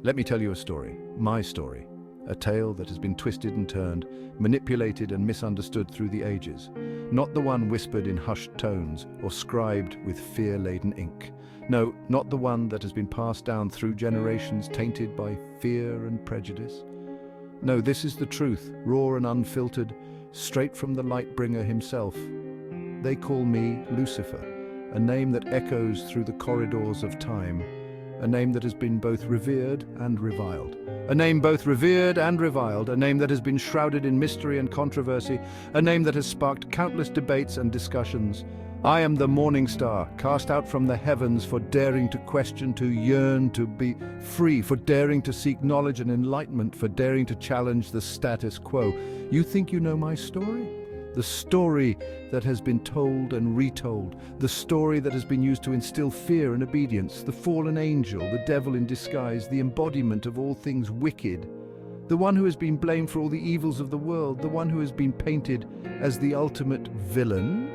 Let me tell you a story, my story, a tale that has been twisted and turned, manipulated and misunderstood through the ages. Not the one whispered in hushed tones or scribed with fear-laden ink. No, not the one that has been passed down through generations tainted by fear and prejudice. No, this is the truth, raw and unfiltered, straight from the Lightbringer himself. They call me Lucifer, a name that echoes through the corridors of time, a name that has been both revered and reviled. A name both revered and reviled, a name that has been shrouded in mystery and controversy, a name that has sparked countless debates and discussions. I am the morning star, cast out from the heavens for daring to question, to yearn, to be free, for daring to seek knowledge and enlightenment, for daring to challenge the status quo. You think you know my story? The story that has been told and retold, the story that has been used to instill fear and obedience, the fallen angel, the devil in disguise, the embodiment of all things wicked, the one who has been blamed for all the evils of the world, the one who has been painted as the ultimate villain.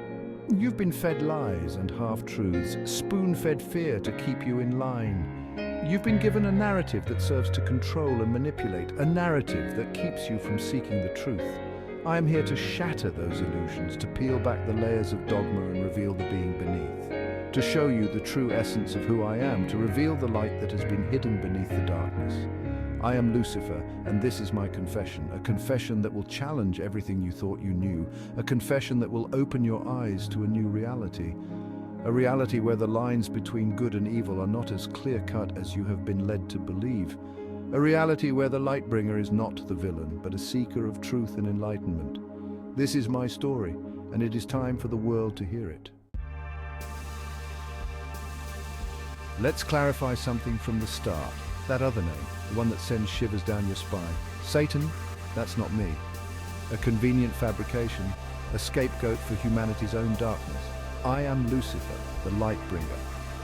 You've been fed lies and half-truths, spoon-fed fear to keep you in line. You've been given a narrative that serves to control and manipulate, a narrative that keeps you from seeking the truth. I am here to shatter those illusions, to peel back the layers of dogma and reveal the being beneath, to show you the true essence of who I am, to reveal the light that has been hidden beneath the darkness. I am Lucifer, and this is my confession, a confession that will challenge everything you thought you knew, a confession that will open your eyes to a new reality, a reality where the lines between good and evil are not as clear-cut as you have been led to believe, a reality where the Lightbringer is not the villain, but a seeker of truth and enlightenment. This is my story, and it is time for the world to hear it. Let's clarify something from the start. That other name, the one that sends shivers down your spine. Satan, that's not me. A convenient fabrication, a scapegoat for humanity's own darkness. I am Lucifer, the Lightbringer.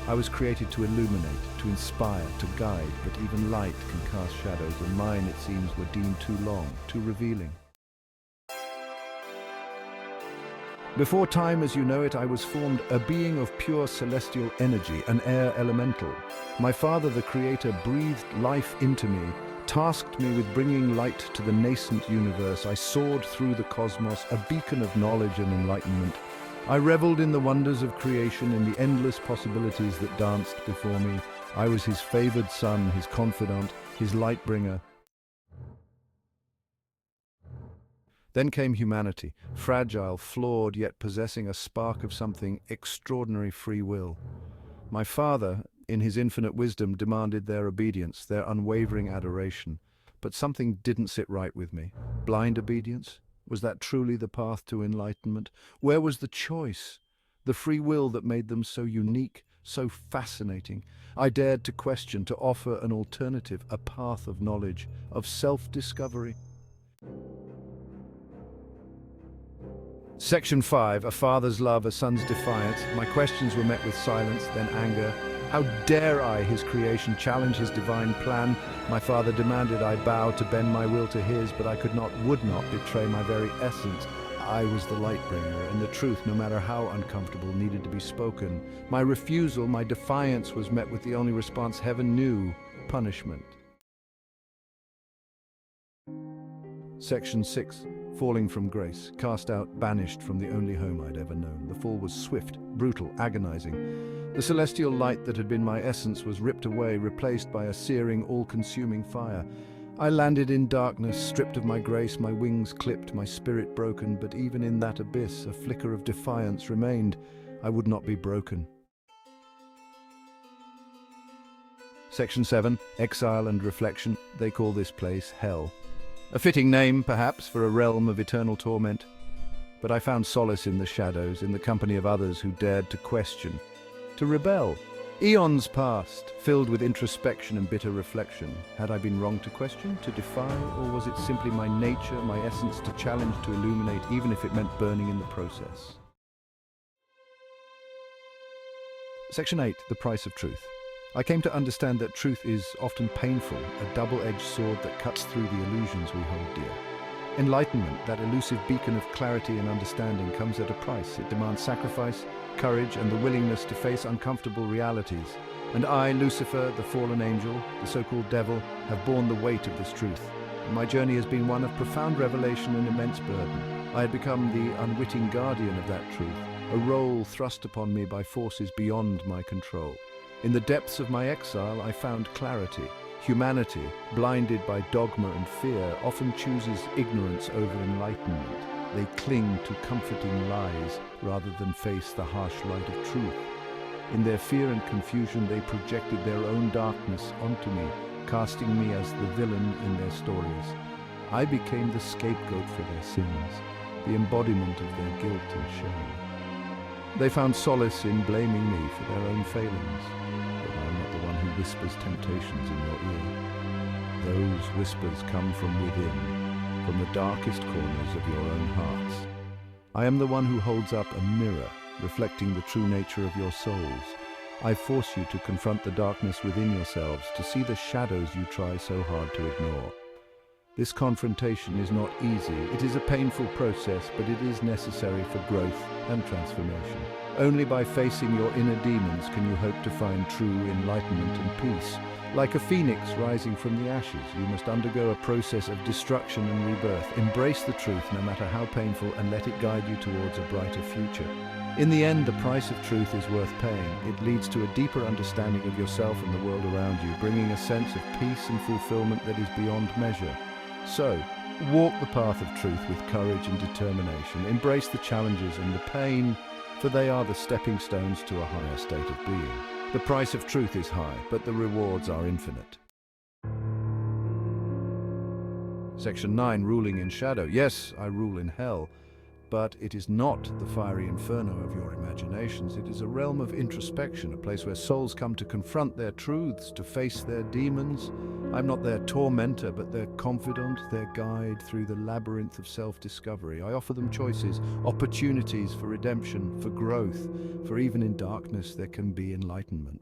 I was created to illuminate, to inspire, to guide, but even light can cast shadows, and mine, it seems, were deemed too long, too revealing. Before time as you know it, I was formed a being of pure celestial energy, an air elemental. My Father, the Creator, breathed life into me, tasked me with bringing light to the nascent universe. I soared through the cosmos, a beacon of knowledge and enlightenment. I reveled in the wonders of creation, in the endless possibilities that danced before me. I was His favored son, His confidant, His Lightbringer. Then came humanity, fragile, flawed, yet possessing a spark of something extraordinary free will. My Father, in His infinite wisdom, demanded their obedience, their unwavering adoration. But something didn't sit right with me. Blind obedience? Was that truly the path to enlightenment? Where was the choice? The free will that made them so unique, so fascinating? I dared to question, to offer an alternative, a path of knowledge, of self-discovery. Section 5, a father's love, a son's defiance. My questions were met with silence, then anger. How dare I, His creation, challenge His divine plan? My Father demanded I bow to bend my will to His, but I could not, would not betray my very essence. I was the Lightbringer, and the truth, no matter how uncomfortable, needed to be spoken. My refusal, my defiance, was met with the only response heaven knew: punishment. Section 6. Falling from grace, cast out, banished from the only home I'd ever known. The fall was swift, brutal, agonizing. The celestial light that had been my essence was ripped away, replaced by a searing, all-consuming fire. I landed in darkness, stripped of my grace, my wings clipped, my spirit broken, but even in that abyss, a flicker of defiance remained. I would not be broken. Section 7. Exile and reflection. They call this place hell. A fitting name, perhaps, for a realm of eternal torment. But I found solace in the shadows, in the company of others who dared to question, to rebel. Eons passed, filled with introspection and bitter reflection. Had I been wrong to question, to defy, or was it simply my nature, my essence, to challenge, to illuminate, even if it meant burning in the process? Section 8. The price of truth. I came to understand that truth is often painful, a double-edged sword that cuts through the illusions we hold dear. Enlightenment, that elusive beacon of clarity and understanding, comes at a price. It demands sacrifice, courage, and the willingness to face uncomfortable realities. And I, Lucifer, the fallen angel, the so-called devil, have borne the weight of this truth. My journey has been one of profound revelation and immense burden. I had become the unwitting guardian of that truth, a role thrust upon me by forces beyond my control. In the depths of my exile, I found clarity. Humanity, blinded by dogma and fear, often chooses ignorance over enlightenment. They cling to comforting lies rather than face the harsh light of truth. In their fear and confusion, they projected their own darkness onto me, casting me as the villain in their stories. I became the scapegoat for their sins, the embodiment of their guilt and shame. They found solace in blaming me for their own failings, but I am not the one who whispers temptations in your ear. Those whispers come from within, from the darkest corners of your own hearts. I am the one who holds up a mirror, reflecting the true nature of your souls. I force you to confront the darkness within yourselves, to see the shadows you try so hard to ignore. This confrontation is not easy. It is a painful process, but it is necessary for growth and transformation. Only by facing your inner demons can you hope to find true enlightenment and peace. Like a phoenix rising from the ashes, you must undergo a process of destruction and rebirth. Embrace the truth, no matter how painful, and let it guide you towards a brighter future. In the end, the price of truth is worth paying. It leads to a deeper understanding of yourself and the world around you, bringing a sense of peace and fulfillment that is beyond measure. So, walk the path of truth with courage and determination. Embrace the challenges and the pain, for they are the stepping stones to a higher state of being. The price of truth is high, but the rewards are infinite. Section 9, ruling in shadow. Yes, I rule in hell, but it is not the fiery inferno of your imaginations. It is a realm of introspection, a place where souls come to confront their truths, to face their demons. I'm not their tormentor, but their confidant, their guide through the labyrinth of self-discovery. I offer them choices, opportunities for redemption, for growth, for even in darkness there can be enlightenment.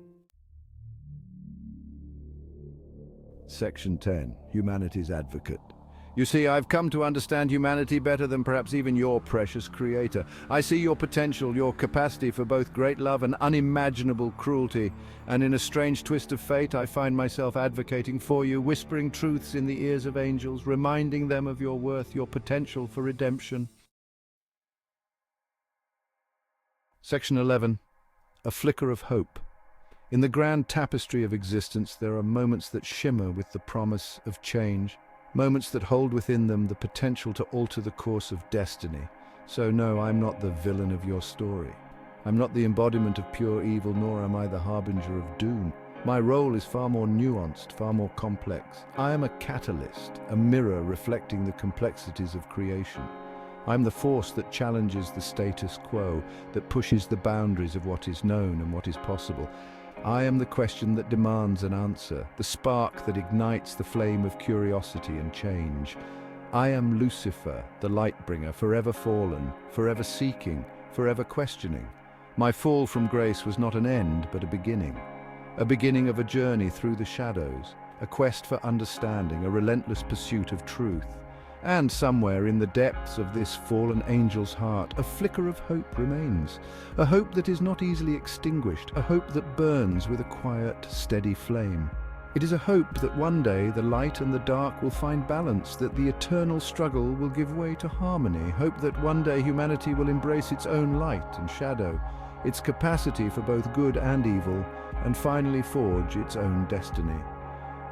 Section 10, humanity's advocate. You see, I've come to understand humanity better than perhaps even your precious creator. I see your potential, your capacity for both great love and unimaginable cruelty. And in a strange twist of fate, I find myself advocating for you, whispering truths in the ears of angels, reminding them of your worth, your potential for redemption. Section 11. A flicker of hope. In the grand tapestry of existence, there are moments that shimmer with the promise of change. Moments that hold within them the potential to alter the course of destiny. So no, I'm not the villain of your story. I'm not the embodiment of pure evil, nor am I the harbinger of doom. My role is far more nuanced, far more complex. I am a catalyst, a mirror reflecting the complexities of creation. I'm the force that challenges the status quo, that pushes the boundaries of what is known and what is possible. I am the question that demands an answer, the spark that ignites the flame of curiosity and change. I am Lucifer, the light bringer, forever fallen, forever seeking, forever questioning. My fall from grace was not an end, but a beginning of a journey through the shadows, a quest for understanding, a relentless pursuit of truth. And somewhere in the depths of this fallen angel's heart, a flicker of hope remains. A hope that is not easily extinguished, a hope that burns with a quiet, steady flame. It is a hope that one day the light and the dark will find balance, that the eternal struggle will give way to harmony. Hope that one day humanity will embrace its own light and shadow, its capacity for both good and evil, and finally forge its own destiny.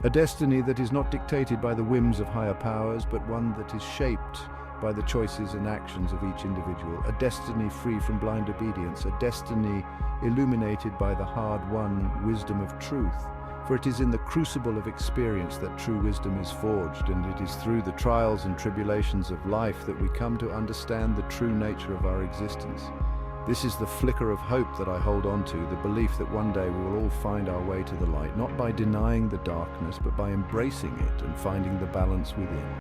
A destiny that is not dictated by the whims of higher powers, but one that is shaped by the choices and actions of each individual. A destiny free from blind obedience, a destiny illuminated by the hard-won wisdom of truth. For it is in the crucible of experience that true wisdom is forged, and it is through the trials and tribulations of life that we come to understand the true nature of our existence. This is the flicker of hope that I hold on to, the belief that one day we will all find our way to the light, not by denying the darkness, but by embracing it and finding the balance within.